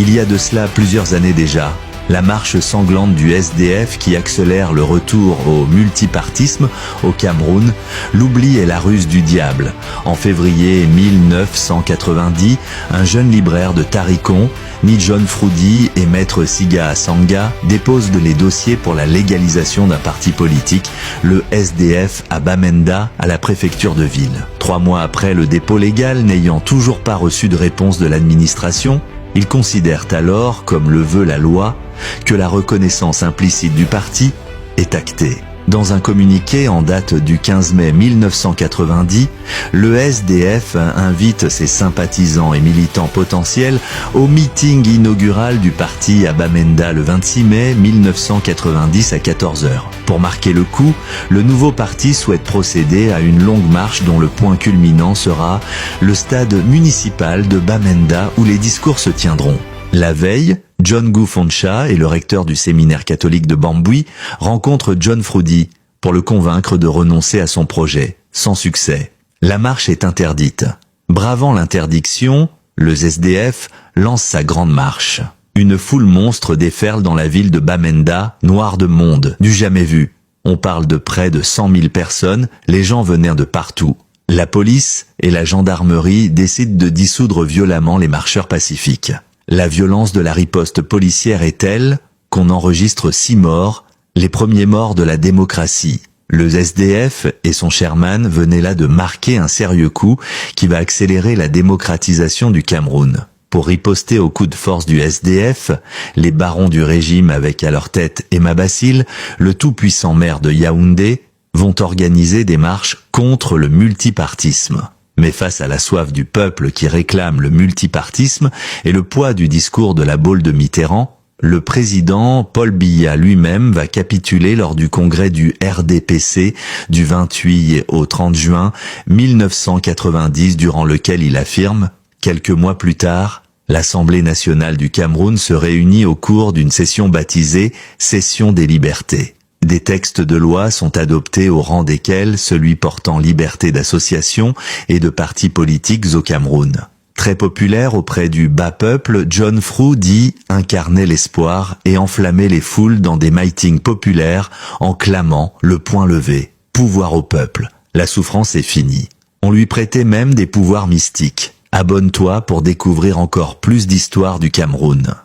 Il y a de cela plusieurs années déjà, la marche sanglante du SDF qui accélère le retour au multipartisme au Cameroun, l'oubli et la ruse du diable. En février 1990, un jeune libraire de Tarikon, ni John Froudi et maître Siga Asanga déposent les dossiers pour la légalisation d'un parti politique, le SDF à Bamenda, à la préfecture de ville. 3 mois après le dépôt légal, n'ayant toujours pas reçu de réponse de l'administration, ils considèrent alors, comme le veut la loi, que la reconnaissance implicite du parti est actée. Dans un communiqué en date du 15 mai 1990, le SDF invite ses sympathisants et militants potentiels au meeting inaugural du parti à Bamenda le 26 mai 1990 à 14 h. Pour marquer le coup, le nouveau parti souhaite procéder à une longue marche dont le point culminant sera le stade municipal de Bamenda où les discours se tiendront. La veille, John Gufoncha et le recteur du séminaire catholique de Bambui rencontrent John Froudi pour le convaincre de renoncer à son projet, sans succès. La marche est interdite. Bravant l'interdiction, le SDF lance sa grande marche. Une foule monstre déferle dans la ville de Bamenda, noire de monde, du jamais vu. On parle de près de 100 000 personnes, les gens venaient de partout. La police et la gendarmerie décident de dissoudre violemment les marcheurs pacifiques. La violence de la riposte policière est telle qu'on enregistre 6 morts, les premiers morts de la démocratie. Le SDF et son chairman venaient là de marquer un sérieux coup qui va accélérer la démocratisation du Cameroun. Pour riposter au coup de force du SDF, les barons du régime avec à leur tête Emma Bassil, le tout-puissant maire de Yaoundé, vont organiser des marches contre le multipartisme. Mais face à la soif du peuple qui réclame le multipartisme et le poids du discours de la Baule de Mitterrand, le président Paul Biya lui-même va capituler lors du congrès du RDPC du 28 au 30 juin 1990, durant lequel il affirme, quelques mois plus tard, l'Assemblée nationale du Cameroun se réunit au cours d'une session baptisée « Session des libertés ». Des textes de loi sont adoptés au rang desquels celui portant liberté d'association et de partis politiques au Cameroun. Très populaire auprès du bas peuple, John Froudi incarnait l'espoir et enflammait les foules dans des meetings populaires en clamant, le poing levé, « Pouvoir au peuple, la souffrance est finie ». On lui prêtait même des pouvoirs mystiques. Abonne-toi pour découvrir encore plus d'histoires du Cameroun.